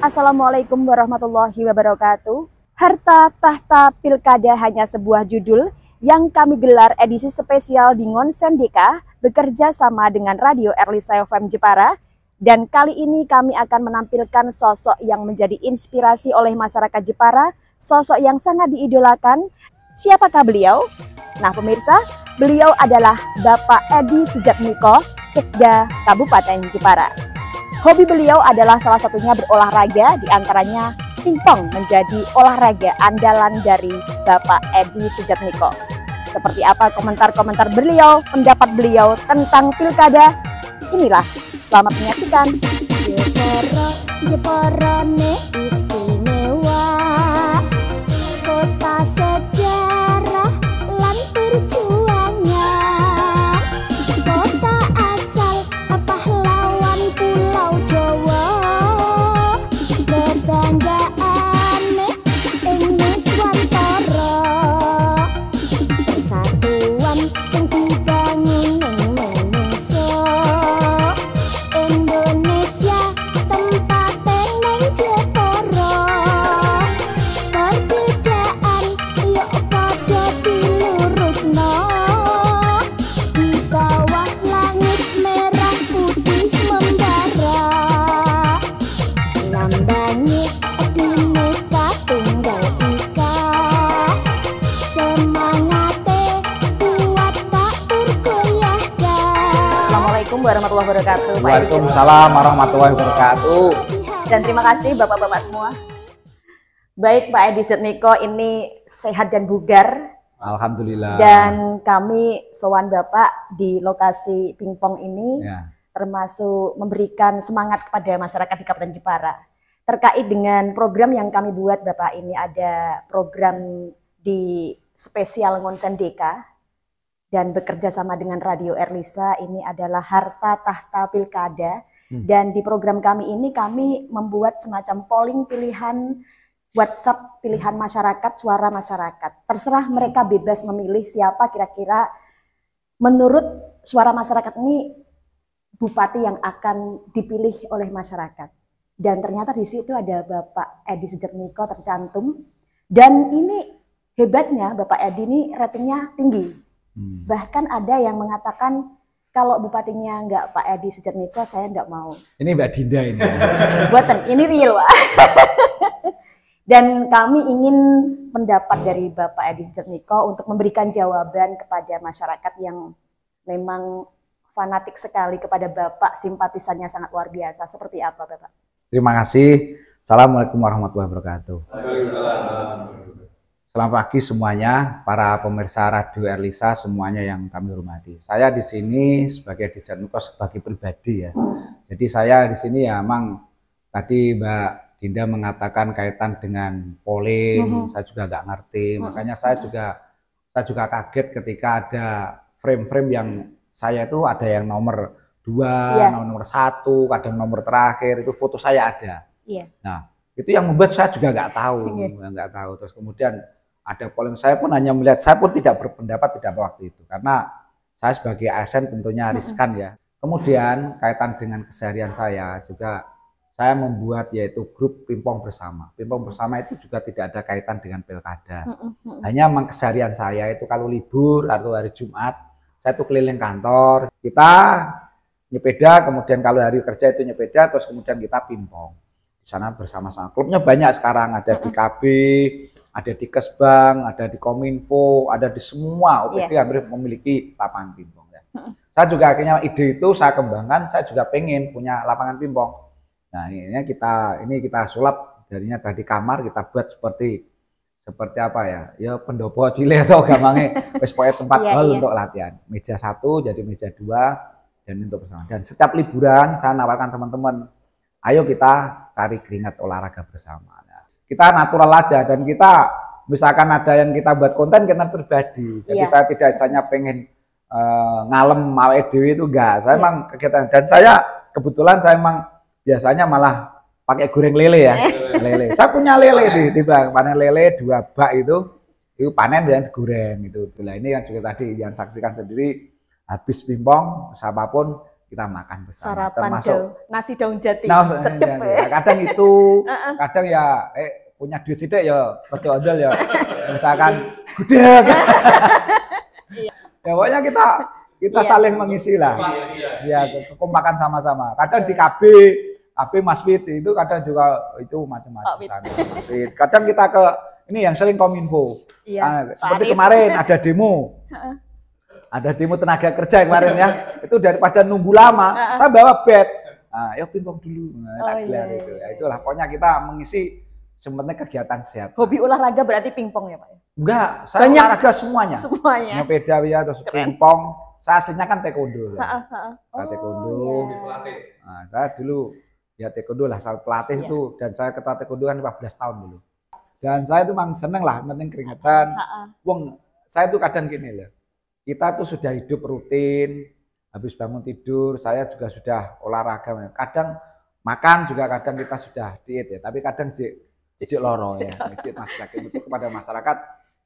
Assalamualaikum warahmatullahi wabarakatuh. Harta tahta pilkada hanya sebuah judul yang kami gelar edisi spesial di Ngonsen Deka bekerja sama dengan Radio Erlisa FM Jepara. Dan kali ini kami akan menampilkan sosok yang menjadi inspirasi oleh masyarakat Jepara, sosok yang sangat diidolakan. Siapakah beliau? Nah pemirsa, beliau adalah Bapak Edi Sujatmiko, Sekda Kabupaten Jepara. Hobi beliau adalah salah satunya berolahraga, diantaranya pingpong menjadi olahraga andalan dari Bapak Edi Sujatmiko. Seperti apa komentar-komentar beliau, pendapat beliau tentang pilkada? Inilah, selamat menyaksikan. Jepara istimewa, kota sejarah lan perjuangan, kota asal pahlawan Pulau Jawa, kebanggaan ing Nuswantara, persatuan sing dibangun ing manungsa, Indonesia tempate ning Jepara, perbedaan yuk padha dilurusno, di bawah langit merah putih membara, lambangi Bhinneka Tunggal Ika, semangate kuat tak tergoyahkan. Assalamualaikum warahmatullahi wabarakatuh. Waalaikumsalam warahmatullahi wabarakatuh. Dan terima kasih bapak-bapak semua. Baik, Pak Edi Sujatmiko ini sehat dan bugar. Alhamdulillah. Dan kami sowan Bapak di lokasi pingpong ini Ya. termasuk memberikan semangat kepada masyarakat di Kabupaten Jepara. Terkait dengan program yang kami buat Bapak, ini ada program di spesial Ngonsen Deka dan bekerja sama dengan Radio Erlisa, ini adalah Harta Tahta Pilkada. Dan di program kami ini kami membuat semacam polling pilihan WhatsApp pilihan masyarakat, suara masyarakat. Terserah mereka bebas memilih siapa kira-kira menurut suara masyarakat ini bupati yang akan dipilih oleh masyarakat. Dan ternyata di situ ada Bapak Edi Sujatmiko tercantum. Dan ini hebatnya Bapak Edi ini ratingnya tinggi. Bahkan ada yang mengatakan kalau bupatinya enggak Pak Edi Sujatmiko saya enggak mau. Ini Mbak Dinda ini. Buatan, ini real Pak. Dan kami ingin pendapat dari Bapak Edi Sujatmiko untuk memberikan jawaban kepada masyarakat yang memang fanatik sekali kepada Bapak, simpatisannya sangat luar biasa. Seperti apa Bapak? Terima kasih. Assalamualaikum warahmatullahi wabarakatuh. Selamat pagi semuanya, para pemirsa Radio Erlisa semuanya yang kami hormati. Saya di sini sebagai Edi Sujatmiko sebagai pribadi ya. Jadi saya di sini ya memang tadi Mbak Dinda mengatakan kaitan dengan polling, saya juga nggak ngerti. Makanya saya juga kaget ketika ada frame-frame yang saya itu ada yang nomor 2, nomor 1, kadang nomor terakhir itu foto saya ada. Nah itu yang membuat saya juga nggak tahu, Terus kemudian ada polling, saya pun hanya melihat, saya pun tidak berpendapat tidak waktu itu karena saya sebagai ASN tentunya riskan ya. Kemudian kaitan dengan keseharian saya juga saya membuat yaitu grup pingpong bersama. Pingpong bersama itu juga tidak ada kaitan dengan pilkada. Hanya memang keseharian saya itu kalau libur atau hari Jumat saya tuh keliling kantor, kita nyepeda, kemudian kalau hari kerja itu nyepeda, terus kemudian kita pingpong di sana bersama-sama. Klubnya banyak sekarang, ada di KB, ada di Kesbang, ada di Kominfo, ada di semua OPD hampir memiliki lapangan pingpong ya. Saya juga akhirnya ide itu saya kembangkan, saya juga pengen punya lapangan pingpong. Nah ini kita sulap jadinya dari kamar kita buat seperti apa ya pendopo cilik atau gampangnya wis pokoke tempat hal untuk latihan. Meja 1 jadi meja 2 dan untuk bersama. Dan setiap liburan saya nawarkan teman-teman, ayo kita cari keringat olahraga bersama. Kita natural aja dan kita misalkan ada yang kita buat konten pribadi. Jadi saya tidak hanya pengen ngalem awake dhewe itu enggak. Saya memang kegiatan dan saya kebetulan saya memang biasanya malah pakai goreng lele ya. Lele. Saya punya lele di panen lele 2 bak itu panen dan digoreng itu. Nah, ini yang juga tadi yang saksikan sendiri habis pingpong siapapun kita makan bersama. Sarapan Termasuk nasi daun jati. Nah, sedep ya. kadang itu, kadang ya punya duit sidik ya, betul ya. Misalkan gudeg. Ya pokoknya kita saling mengisi lah. Ya, makan sama-sama. Kadang di KB Mas Fit itu kadang juga itu macam-macam. Kadang kita ke ini yang sering Kominfo. Seperti kemarin ada demo. Ada demo tenaga kerja kemarin ya. Itu daripada nunggu lama, saya bawa bed. Nah, yuk pingpong dulu. Itu. Ya, itulah pokoknya kita mengisi sebenarnya kegiatan sehat. Hobi olahraga berarti pingpong ya Pak? Enggak, saya olahraga semuanya. Semuanya. Sepeda ya, terus pingpong. Saya aslinya kan taekwondo. Saya taekwondo. Nah, saya dulu ya taekwondo lah, saya pelatih itu, dan saya ketua taekwondo kan 14 tahun dulu. Dan saya tuh memang seneng lah, penting keringetan. Wong, saya tuh kadang gini loh, kita tuh sudah hidup rutin, habis bangun tidur, saya juga sudah olahraga. Kadang makan juga kadang kita sudah diet ya, tapi kadang cicik loro ya, cicik masyarakat itu kepada masyarakat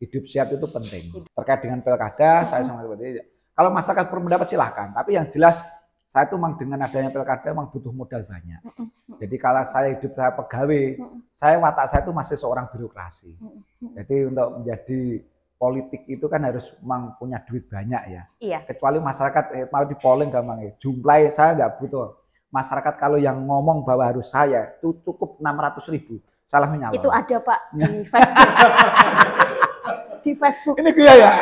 hidup sehat itu penting. Terkait dengan pilkada, saya sama seperti itu. Kalau masyarakat berpendapat silahkan, tapi yang jelas saya tuh memang dengan adanya pilkada memang butuh modal banyak. Jadi kalau saya hidup saya pegawai, watak saya itu masih seorang birokrasi. Jadi untuk menjadi politik itu kan harus memang punya duit banyak ya. Iya. Kecuali masyarakat mau di polling gampang ya. Jumlahnya saya nggak butuh. Masyarakat kalau yang ngomong bahwa harus saya itu cukup 600.000. Salah nyalon. Itu ada Pak di Facebook. Di Facebook. Ini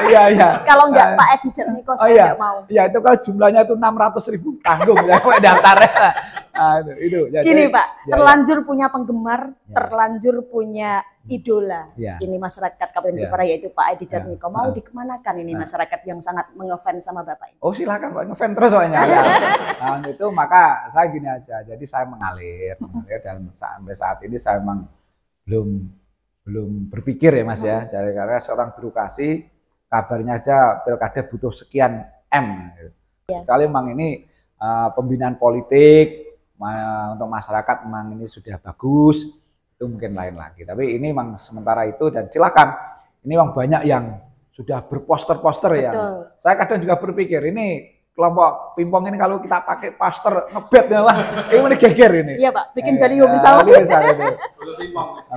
iya. Kalau enggak Pak Edi Jatmiko saya enggak mau. Iya, itu kalau jumlahnya itu 600.000 tanggung ya daftarnya. Nah, itu. Gini Pak, terlanjur punya penggemar, terlanjur punya idola. Ini masyarakat Kabupaten Jepara yaitu Pak Edi Jatmiko. Mau dikemanakan ini masyarakat yang sangat mengefans sama Bapak ini? Oh silakan Pak, ngefans terus soalnya. Nah, itu maka saya gini aja. Jadi saya mengalir dalam sampai saat ini saya memang belum berpikir ya Mas ya, karena seorang birokrasi kabarnya aja pilkada butuh sekian M. Kecuali memang ini pembinaan politik untuk masyarakat memang ini sudah bagus, itu mungkin lain lagi. Tapi ini memang sementara itu, dan silakan. Ini memang banyak yang sudah berposter-poster ya. Saya kadang juga berpikir ini kelompok pingpong ini kalau kita pakai poster ngebet ya Pak, ini geger ini. Iya Pak, bikin baliho bersama.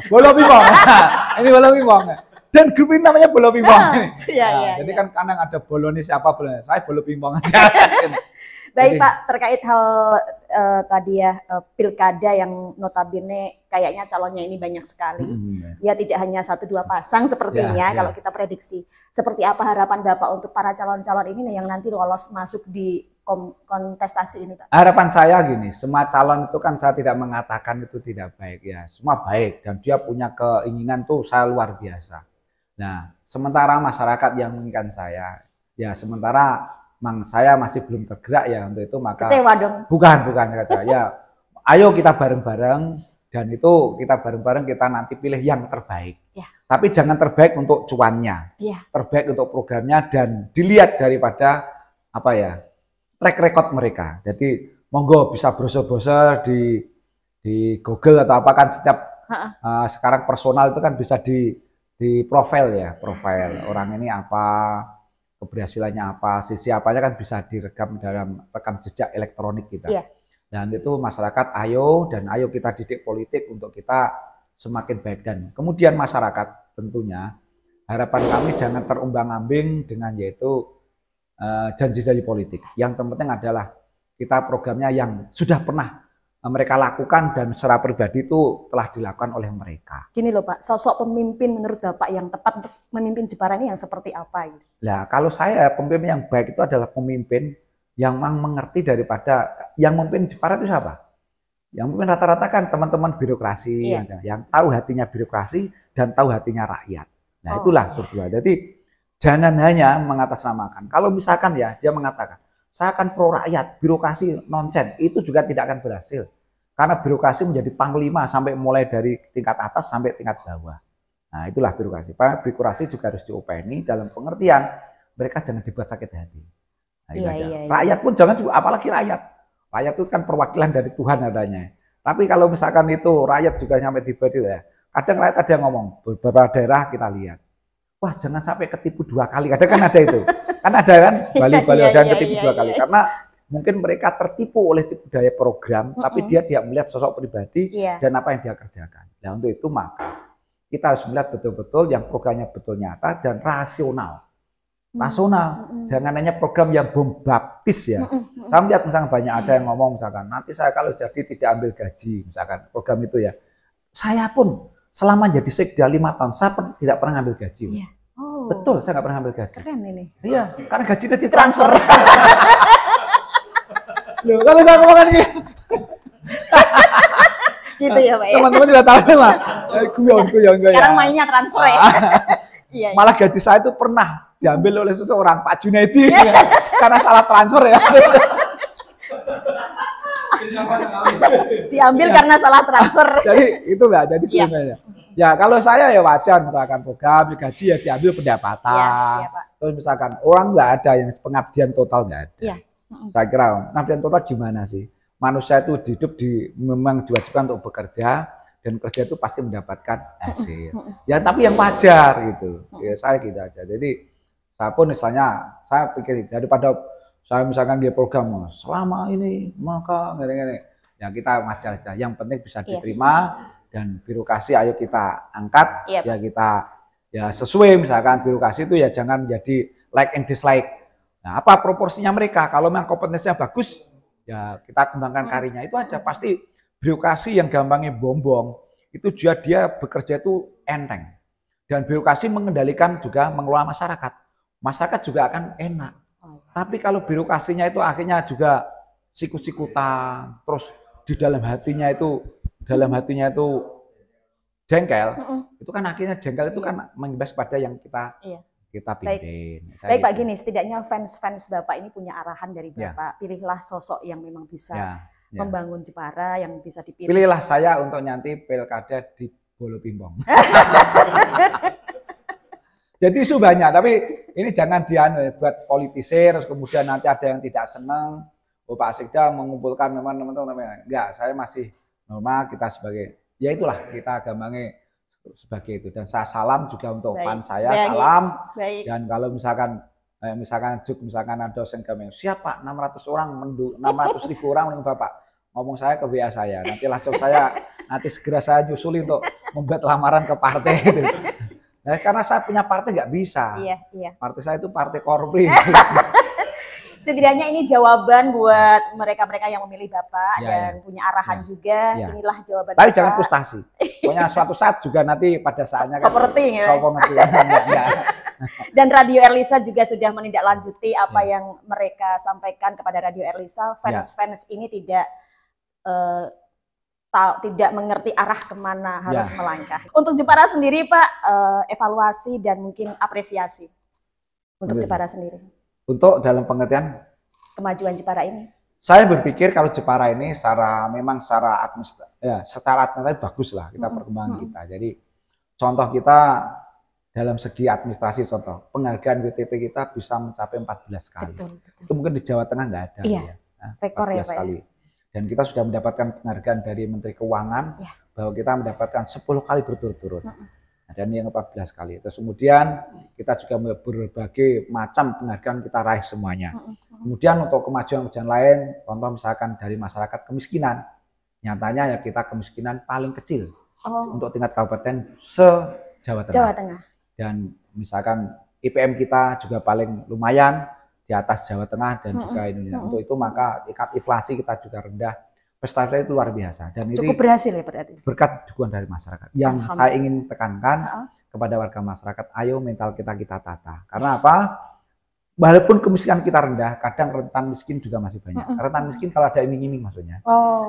Bola pingpong. Ini bola pingpong. Dan grup ini namanya bola pingpong. Iya. Jadi kan kadang ada boloni siapa bolanya. Saya bola pingpong aja. Baik Pak, terkait hal tadi ya pilkada yang notabene kayaknya calonnya ini banyak sekali. Ya tidak hanya 1-2 pasang sepertinya kalau kita prediksi. Seperti apa harapan Bapak untuk para calon-calon ini yang nanti lolos masuk di kontestasi ini Pak? Harapan saya gini, semua calon itu kan saya tidak mengatakan itu tidak baik ya. Semua baik dan dia punya keinginan tuh saya luar biasa. Nah, sementara masyarakat yang menginginkan saya, ya sementara memang saya masih belum tergerak ya untuk itu, maka kecewa dong. Bukan ya. Ayo kita bareng-bareng, dan itu kita bareng-bareng kita nanti pilih yang terbaik. Tapi jangan terbaik untuk cuannya. Terbaik untuk programnya dan dilihat daripada apa ya? Track record mereka. Jadi monggo bisa browser-browser di Google atau apa kan setiap sekarang personal itu kan bisa di profil ya, profil orang ini apa, keberhasilannya apa, sisi apanya kan bisa direkam dalam rekam jejak elektronik kita. Dan itu masyarakat ayo kita didik politik untuk kita semakin baik. Dan kemudian masyarakat tentunya harapan kami jangan terumbang-ambing dengan yaitu janji-janji politik. Yang terpenting adalah kita programnya yang sudah pernah mereka lakukan dan secara pribadi itu telah dilakukan oleh mereka. Gini loh Pak, sosok pemimpin menurut Bapak yang tepat untuk memimpin Jepara ini yang seperti apa? Nah, kalau saya pemimpin yang baik itu adalah pemimpin yang mengerti daripada yang memimpin Jepara itu siapa? Yang memimpin rata-rata kan teman-teman birokrasi yang tahu hatinya birokrasi dan tahu hatinya rakyat. Nah, itulah berdua. Jadi jangan hanya mengatasnamakan. Kalau misalkan ya dia mengatakan saya akan pro rakyat, birokrasi nonsen, itu juga tidak akan berhasil. Karena birokrasi menjadi panglima sampai mulai dari tingkat atas sampai tingkat bawah. Nah, itulah birokrasi. Karena birokrasi juga harus diopeni dalam pengertian mereka jangan dibuat sakit hati. Nah, rakyat pun jangan juga, apalagi rakyat. Rakyat itu kan perwakilan dari Tuhan katanya. Tapi kalau misalkan itu rakyat juga sampai dibadil ya. Kadang rakyat ada yang ngomong, beberapa daerah kita lihat. Wah, jangan sampai ketipu 2 kali. Kadang kan ada itu. Kan ada kan Bali ada yang ketipu 2 kali. Karena mungkin mereka tertipu oleh tipu daya program, tapi dia tidak melihat sosok pribadi dan apa yang dia kerjakan. Nah untuk itu maka kita harus melihat betul-betul yang programnya betul nyata dan rasional. Jangan hanya program yang bombastis ya. Saya melihat misalkan banyak ada yang ngomong misalkan, nanti saya kalau jadi tidak ambil gaji, misalkan program itu ya. Saya pun selama jadi sekda 5 tahun, saya tidak pernah ambil gaji. Betul, saya nggak pernah ambil gaji. Keren ini. Iya, karena gajinya ditransfer. Loh, kalau saya ngomongin gitu. Gitu ya, Pak ya. Teman-teman tidak tahu lah. Guyon. Sekarang mainnya transfer ya. Iya. Malah gaji saya itu pernah diambil oleh seseorang, Pak Junaidi, karena salah transfer ya. Diambil karena salah transfer. Jadi itu enggak jadi kriminalnya. Ya kalau saya ya wajar misalkan program gaji ya diambil pendapatan. Terus misalkan orang nggak ada yang pengabdian total nggak ada. Saya kira pengabdian total gimana sih? Manusia itu hidup memang diwajibkan untuk bekerja dan kerja itu pasti mendapatkan hasil. Ya tapi yang wajar gitu. Ya saya gitu aja. Jadi saya pun misalnya saya pikir daripada saya misalkan dia program selama ini maka gini-gini. Ya kita wajar aja. Yang penting bisa diterima dan birokrasi ayo kita angkat ya kita ya sesuai misalkan birokrasi itu ya jangan menjadi like and dislike. Nah, apa proporsinya mereka? Kalau memang kompetensinya bagus ya kita kembangkan karirnya itu aja. Pasti birokrasi yang gampangnya bombong itu juga dia bekerja itu enteng. Dan birokrasi mengendalikan juga mengelola masyarakat. Masyarakat juga akan enak. Tapi kalau birokrasinya itu akhirnya juga sikut-sikutan, terus di dalam hatinya itu jengkel, itu kan akhirnya jengkel itu kan mengimbas pada yang kita pimpin. Baik Pak, gini, setidaknya fans Bapak ini punya arahan dari Bapak, pilihlah sosok yang memang bisa membangun Jepara, yang bisa dipilih. Pilihlah saya untuk nanti pilkada di Bolo Pimbong. Jadi isu banyak, tapi ini jangan buat politisir, terus kemudian nanti ada yang tidak senang. Pak Sekda mengumpulkan teman-teman, enggak, saya masih normal, kita sebagai, ya itulah kita gampangnya sebagai itu. Dan saya salam juga untuk fans saya, salam. Dan kalau misalkan ada dosen kami, siapa 600 orang, 600.000 orang mendukung Bapak, ngomong saya ke WA saya, nanti langsung nanti segera saya nyusuli untuk membuat lamaran ke partai itu. Nah, karena saya punya partai nggak bisa. Partai saya itu partai korpri. Setidaknya ini jawaban buat mereka-mereka yang memilih Bapak dan punya arahan juga. Inilah jawaban. Tapi jangan frustasi. Pokoknya suatu saat juga nanti pada saatnya seperti Dan Radio Erlisa juga sudah menindaklanjuti apa yang mereka sampaikan kepada Radio Erlisa. Fans-fans ini tidak mengerti arah kemana harus melangkah. Untuk Jepara sendiri Pak, evaluasi dan mungkin apresiasi untuk Jepara sendiri. Untuk dalam pengertian kemajuan Jepara ini, saya berpikir kalau Jepara ini secara administratif bagus lah kita perkembangan kita. Jadi contoh kita dalam segi administrasi, contoh penghargaan WTP kita bisa mencapai 14 kali. Betul. Itu mungkin di Jawa Tengah nggak ada. Rekor 14 kali. Dan kita sudah mendapatkan penghargaan dari Menteri Keuangan bahwa kita mendapatkan 10 kali berturut-turut. Dan yang 14 kali. Terus kemudian kita juga berbagai macam penghargaan kita raih semuanya. Kemudian untuk kemajuan lain, contoh misalkan dari masyarakat kemiskinan, nyatanya ya kita kemiskinan paling kecil untuk tingkat kabupaten se-Jawa Tengah. Dan misalkan IPM kita juga paling lumayan di atas Jawa Tengah dan juga Indonesia. Untuk itu maka tingkat inflasi kita juga rendah. Prestasi itu luar biasa dan cukup berhasil ya berarti. Berkat dukungan dari masyarakat. Yang saya ingin tekankan kepada warga masyarakat, ayo mental kita tata. Karena apa? Walaupun kemiskinan kita rendah, kadang rentan miskin juga masih banyak. Rentan miskin kalau ada iming-iming maksudnya.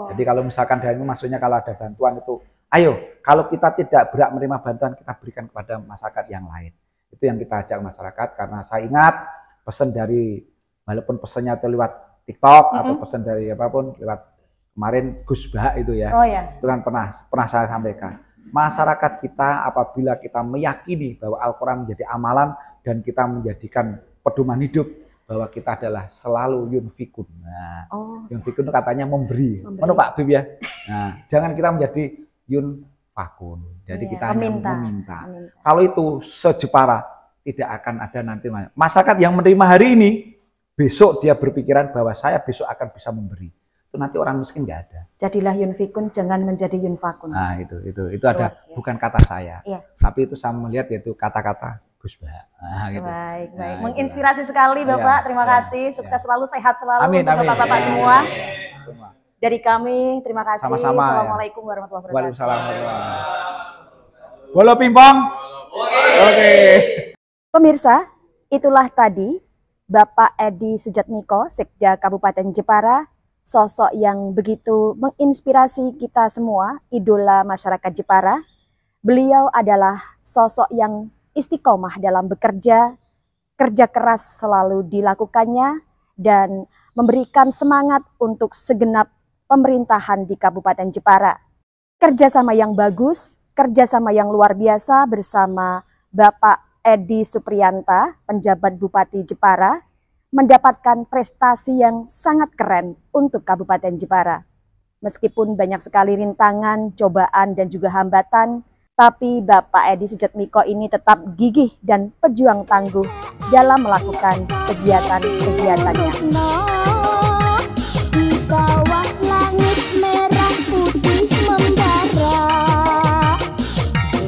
Jadi kalau misalkan dari maksudnya kalau ada bantuan itu, ayo kalau kita tidak berhak menerima bantuan kita berikan kepada masyarakat yang lain. Itu yang kita ajak masyarakat karena saya ingat pesan dari walaupun pesannya itu lewat TikTok atau pesan dari apapun lewat kemarin Gus Bah itu ya, itu kan pernah saya sampaikan. Masyarakat kita apabila kita meyakini bahwa Al-Quran menjadi amalan dan kita menjadikan pedoman hidup bahwa kita adalah selalu yunfikun. Nah, yunfikun itu katanya memberi. Menurut Pak Bib ya. Nah, jangan kita menjadi yunfakun. Jadi kita hanya meminta. Kalau itu se-Jepara tidak akan ada nanti masyarakat yang menerima hari ini besok dia berpikiran bahwa saya besok akan bisa memberi, itu nanti orang miskin nggak ada. Jadilah yunfikun, jangan menjadi yunfakun. Nah itu ada bukan kata saya, tapi itu saya melihat yaitu kata-kata Gus Bah. Nah, gitu. Baik. Menginspirasi sekali Bapak. Terima kasih. Sukses selalu, sehat selalu untuk Bapak-bapak semua. Dari kami, terima kasih. Sama-sama. Assalamualaikum warahmatullahi wabarakatuh. Waalaikumsalam warahmatullahi wabarakatuh. Bola pingpong. Oke. Pemirsa, itulah tadi Bapak Edi Sujatmiko, Sekda Kabupaten Jepara, sosok yang begitu menginspirasi kita semua, idola masyarakat Jepara. Beliau adalah sosok yang istiqomah dalam bekerja, kerja keras selalu dilakukannya, dan memberikan semangat untuk segenap pemerintahan di Kabupaten Jepara. Kerjasama yang bagus, kerjasama yang luar biasa bersama Bapak Edi Supriyanta, penjabat Bupati Jepara, mendapatkan prestasi yang sangat keren untuk Kabupaten Jepara. Meskipun banyak sekali rintangan, cobaan, dan juga hambatan, tapi Bapak Edi Sujatmiko ini tetap gigih dan pejuang tangguh dalam melakukan kegiatan-kegiatannya. Di bawah langit merah putih membara,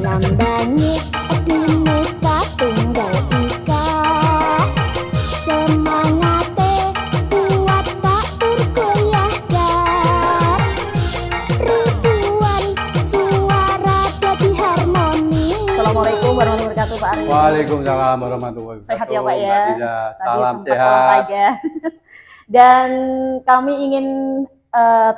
lambangnya Bhinneka Tunggal Ika, semangate kuat tak tergoyahkan, ribuan suara jadi harmoni. Assalamualaikum warahmatullahi wabarakatuh, Pak Arif. Waalaikumsalam warahmatullahi wabarakatuh. Sehat ya Pak ya? Salam sempat sehat. olahraga. Dan kami ingin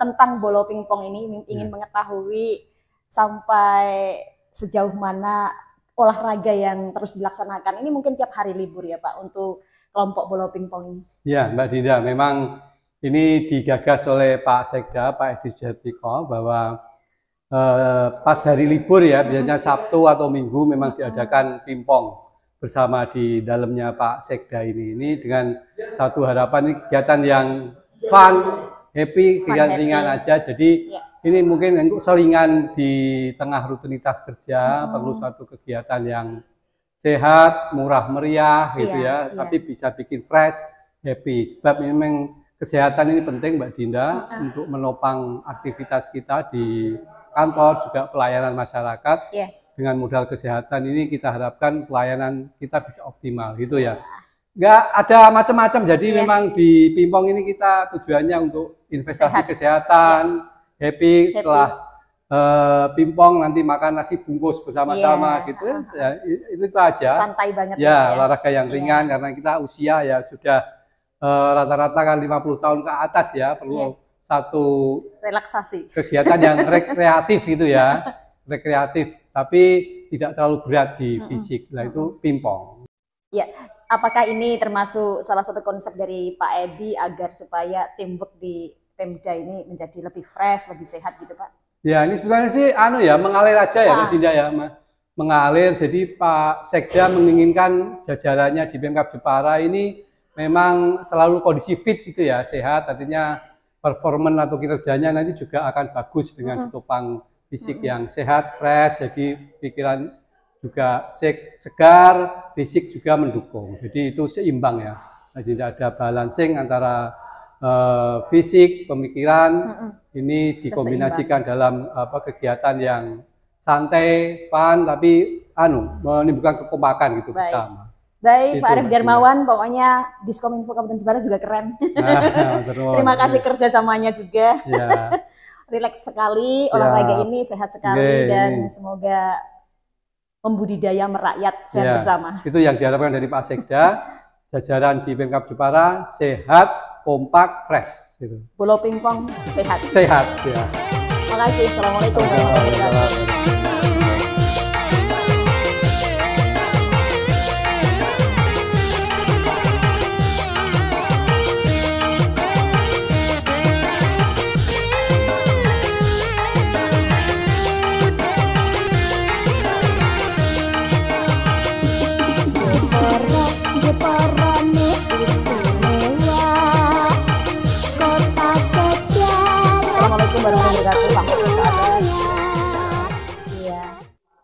tentang bola pingpong ini ingin mengetahui sampai sejauh mana olahraga yang terus dilaksanakan. Ini mungkin tiap hari libur ya Pak untuk kelompok bola pingpong ini. Ya Mbak Dinda, memang ini digagas oleh Pak Sekda, Pak Edi Sujatmiko, bahwa pas hari libur ya, biasanya Sabtu atau Minggu memang diadakan pingpong bersama di dalamnya Pak Sekda ini dengan satu harapan ini kegiatan yang fun, happy, kegiatan ringan aja. Jadi ini mungkin untuk selingan di tengah rutinitas kerja, perlu satu kegiatan yang sehat, murah meriah gitu ya, tapi bisa bikin fresh, happy. Sebab memang kesehatan ini penting Mbak Dinda untuk menopang aktivitas kita di kantor, juga pelayanan masyarakat. Dengan modal kesehatan ini kita harapkan pelayanan kita bisa optimal gitu ya. Nggak ada macam-macam, jadi memang di pingpong ini kita tujuannya untuk investasi kesehatan, happy. Setelah pingpong nanti makan nasi bungkus bersama-sama gitu ya, itu aja. Santai banget ya, olahraga yang ringan karena kita usia ya sudah rata-rata kan 50 tahun ke atas ya, perlu satu relaksasi, kegiatan yang rekreatif gitu ya, rekreatif tapi tidak terlalu berat di fisik. Nah itu pingpong. Ya, apakah ini termasuk salah satu konsep dari Pak Edi agar supaya teamwork di Pemda ini menjadi lebih fresh, lebih sehat gitu Pak? Ya ini sebenarnya sih mengalir aja ya Mbak Dinda ya, mengalir. Jadi Pak Sekda menginginkan jajarannya di Pemkab Jepara ini memang selalu kondisi fit gitu ya, sehat, artinya performan atau kinerjanya nanti juga akan bagus dengan ditopang fisik yang sehat, fresh, jadi pikiran juga segar, fisik juga mendukung. Jadi itu seimbang ya. Jadi ada balancing antara fisik, pemikiran, ini dikombinasikan dalam kegiatan yang santai, fun, tapi menimbulkan kekompakan gitu bersama. Baik, Pak Arif Darmawan, pokoknya Diskominfo Kabupaten Jepara juga keren. Terima kasih kerjasamanya juga. Rileks sekali, olahraga ini sehat sekali, dan semoga membudidaya merakyat sehat bersama. Itu yang diharapkan dari Pak Sekda, jajaran di Pemkab Jepara sehat, kompak, fresh. Gitu. Bola pingpong sehat. Sehat, ya. Terima kasih. Assalamualaikum warahmatullahi wabarakatuh.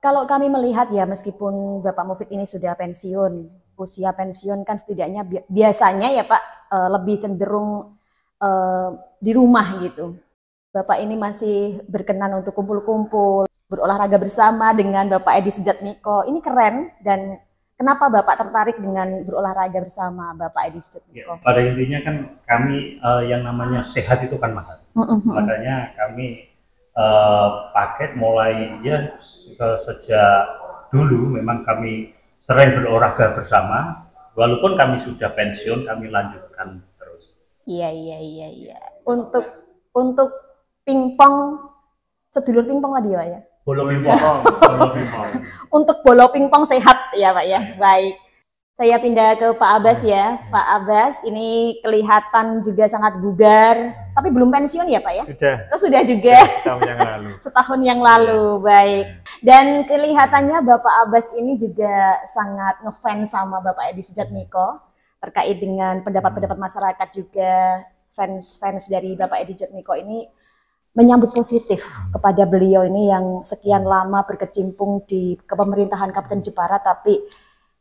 Kalau kami melihat ya, meskipun Bapak Mufid ini sudah pensiun, usia pensiun kan setidaknya biasanya ya Pak lebih cenderung di rumah gitu. Bapak ini masih berkenan untuk kumpul-kumpul, berolahraga bersama dengan Bapak Edi Sujatmiko. Ini keren. Dan kenapa Bapak tertarik dengan berolahraga bersama Bapak Edi Sujatmiko? Ya, pada intinya kan kami yang namanya sehat itu kan mahal. Makanya kami paket mulai ya sejak dulu memang kami sering berolahraga bersama. Walaupun kami sudah pensiun, kami lanjutkan terus. Iya. Untuk pingpong, sedulur pingpong tadi Pak ya? Bola pingpong. Untuk bola pingpong sehat ya Pak ya, baik. Saya pindah ke Pak Abbas ya. Pak Abbas ini kelihatan juga sangat bugar, tapi belum pensiun ya Pak ya? Sudah. Oh, sudah juga. Setahun yang lalu. Setahun yang lalu, baik. Dan kelihatannya Bapak Abbas ini juga sangat ngefans sama Bapak Edi Sujatmiko terkait dengan pendapat-pendapat masyarakat juga. Fans dari Bapak Edi Sujatmiko ini menyambut positif kepada beliau ini yang sekian lama berkecimpung di kepemerintahan Kabupaten Jepara, tapi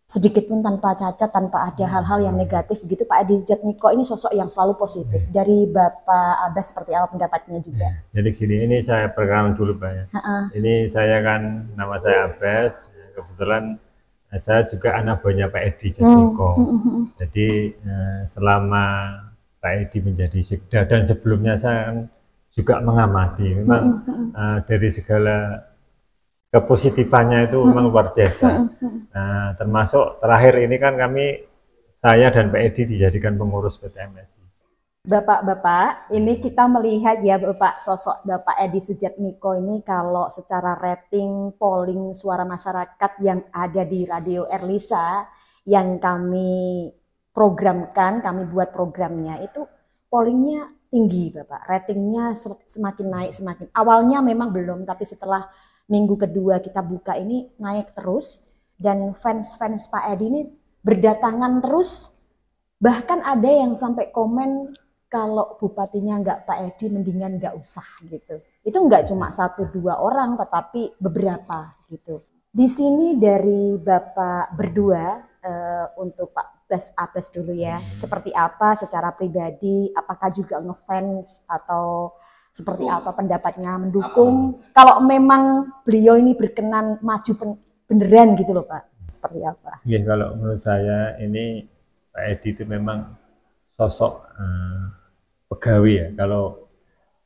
sedikit pun tanpa cacat, tanpa ada hal-hal yang negatif gitu. Pak Edi Sujatmiko ini sosok yang selalu positif. Dari Bapak Abbas seperti apa pendapatnya juga? Jadi gini, ini saya perkenalan dulu Pak ya. Ini saya kan, nama saya Abbas. Kebetulan saya juga anak buahnya Pak Edi Sujatmiko. Jadi selama Pak Edi menjadi Sekda dan sebelumnya saya juga mengamati. Memang dari segala kepositifanya itu memang luar biasa. Nah, termasuk terakhir ini kan saya dan Pak Edi dijadikan pengurus PT MSI. Bapak-bapak, ini kita melihat ya Bapak, sosok Bapak Edi Sujatmiko ini kalau secara rating polling suara masyarakat yang ada di Radio Erlisa yang kami programkan, kami buat programnya itu pollingnya tinggi Bapak, ratingnya semakin naik semakin. Awalnya memang belum, tapi setelah minggu kedua kita buka ini naik terus, dan fans Pak Edi ini berdatangan terus. Bahkan ada yang sampai komen kalau bupatinya nggak Pak Edi mendingan nggak usah gitu. Itu nggak cuma 1-2 orang, tetapi beberapa gitu. Di sini dari Bapak berdua untuk Pak Abbas dulu ya, seperti apa secara pribadi, apakah juga ngefans atau seperti apa pendapatnya, mendukung kalau memang beliau ini berkenan maju beneran gitu loh Pak, seperti apa? Ya, kalau menurut saya ini Pak Edi itu memang sosok pegawai ya. Kalau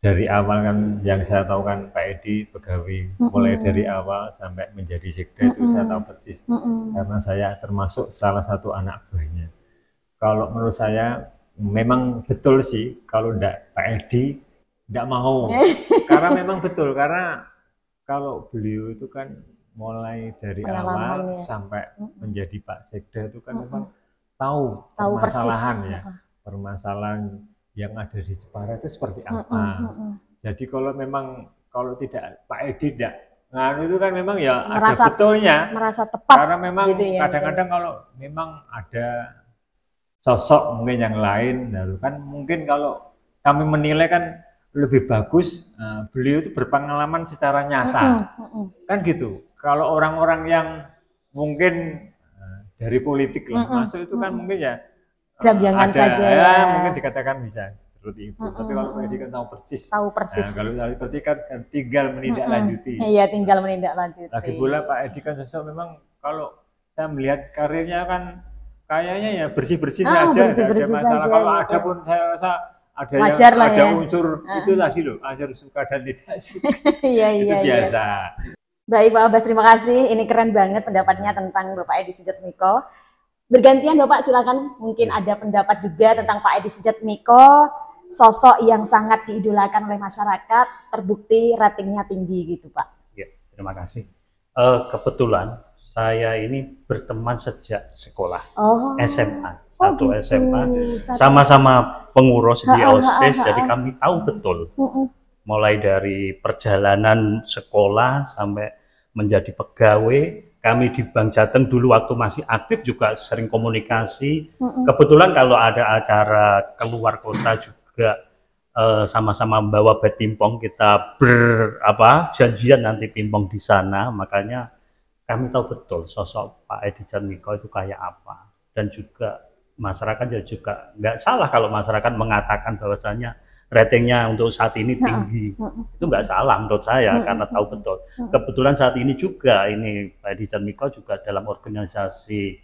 dari awal kan yang saya tahu kan Pak Edi pegawai, mulai dari awal sampai menjadi Sekda itu saya tahu persis, karena saya termasuk salah satu anak buahnya. Kalau menurut saya memang betul sih kalau Pak Edi tidak mau, karena memang betul, karena kalau beliau itu kan mulai dari awal sampai menjadi Pak Sekda itu kan memang tahu permasalahan persis. Ya, permasalahan yang ada di Jepara itu seperti apa. Jadi kalau tidak Pak Edi tidak nganu itu kan memang ya merasa, ada betulnya, merasa tepat. Karena memang gitu ya, kadang-kadang kalau memang ada sosok mungkin yang lain, lalu kan mungkin kalau kami menilai kan lebih bagus beliau itu berpengalaman secara nyata, kan gitu. Kalau orang-orang yang mungkin dari politik lah masuk itu kan mungkin ya jambangan saja ya, mungkin dikatakan bisa seperti itu. Tapi kalau Edi kan tahu persis. Nah, kalau seperti kan tinggal menindaklanjuti. Iya, tinggal menindaklanjuti. Lagi pula Pak Edi kan sosok memang kalau saya melihat karirnya kan kayaknya ya bersih-bersih saja, bersih-bersih saja. Kalau ada pun saya rasa ada wajar yang ada ya. Unsur itu tadi loh, unsur suka dan tidak suka. Itu biasa. Baik Pak Abbas, terima kasih. Ini keren banget pendapatnya tentang Bapak Edi Sujatmiko. Bergantian Bapak, silakan. Mungkin ada pendapat juga tentang Pak Edi Sujatmiko, sosok yang sangat diidolakan oleh masyarakat, terbukti ratingnya tinggi gitu Pak. Ya, terima kasih. Kebetulan saya ini berteman sejak sekolah SMA. Satu gitu. SMA, sama-sama pengurus di OSIS, jadi kami tahu betul. Mulai dari perjalanan sekolah sampai menjadi pegawai, kami di Bank Jateng dulu waktu masih aktif juga sering komunikasi. Kebetulan kalau ada acara keluar kota juga sama-sama bawa bat pingpong, kita janjian nanti pingpong di sana. Makanya kami tahu betul sosok Pak Edi Sujatmiko itu kayak apa. dan juga masyarakat juga nggak salah kalau masyarakat mengatakan bahwasanya ratingnya untuk saat ini tinggi. Itu nggak salah menurut saya karena tahu betul. Kebetulan saat ini juga ini Pak Edi Jatmiko juga dalam organisasi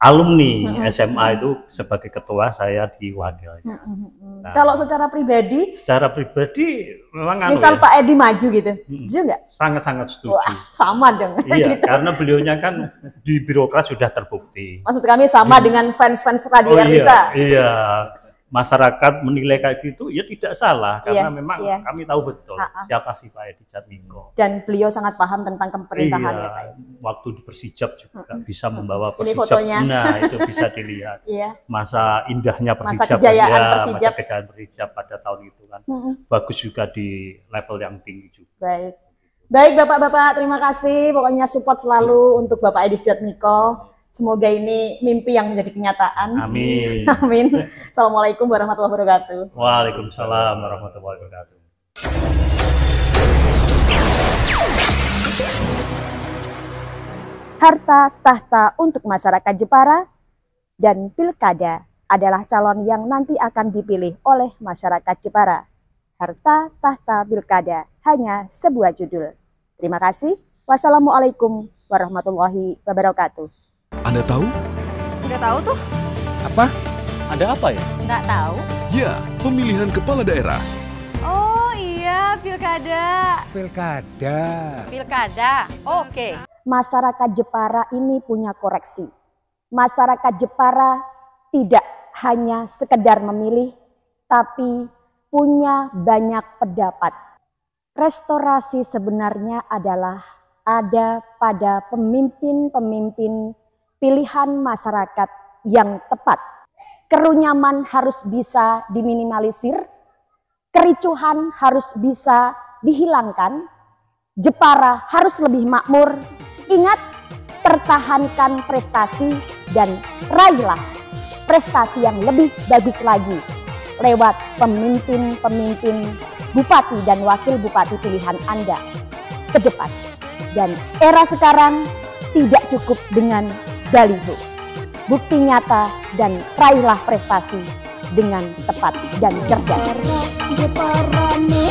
alumni SMA itu sebagai ketua saya diwakili. Nah, kalau secara pribadi? Secara pribadi memang misal Pak Edi maju gitu, setuju nggak? Sangat-sangat setuju. Wah, sama dong. Iya, gitu. karena beliaunya kan di birokrat sudah terbukti. Maksud kami sama dengan fans-fans Radio Erlisa. Iya. Masyarakat menilai kayak gitu ya tidak salah karena memang kami tahu betul siapa sih Pak Edi Jatmiko. Dan beliau sangat paham tentang pemerintahan ya Pak. Waktu di Persijap juga bisa membawa Persijap. Nah, itu bisa dilihat. Masa indahnya Persijap. Masa kejayaan Persijap. Masa kejayaan Persijap pada tahun itu kan. Bagus juga di level yang tinggi juga. Baik. Baik Bapak-bapak, terima kasih. Pokoknya support selalu untuk Bapak Edi Jatmiko. Semoga ini mimpi yang menjadi kenyataan. Amin. Amin. Assalamualaikum warahmatullahi wabarakatuh. Waalaikumsalam warahmatullahi wabarakatuh. Harta tahta untuk masyarakat Jepara dan pilkada adalah calon yang nanti akan dipilih oleh masyarakat Jepara. Harta tahta pilkada hanya sebuah judul. Terima kasih. Wassalamualaikum warahmatullahi wabarakatuh. Anda tahu? Nggak tahu tuh. Apa? Ada apa ya? Nggak tahu. Ya, pemilihan kepala daerah. Oh iya, pilkada. Pilkada. Pilkada, oke. Masyarakat Jepara ini punya koreksi. Masyarakat Jepara tidak hanya sekedar memilih, tapi punya banyak pendapat. Restorasi sebenarnya adalah ada pada pemimpin-pemimpin pilihan masyarakat yang tepat. Kerunyaman harus bisa diminimalisir, kericuhan harus bisa dihilangkan, Jepara harus lebih makmur. Ingat, pertahankan prestasi dan raihlah prestasi yang lebih bagus lagi lewat pemimpin-pemimpin bupati dan wakil bupati pilihan Anda ke depan. Dan era sekarang tidak cukup dengan baliho. Bukti nyata dan raihlah prestasi dengan tepat dan cerdas. Jepara nih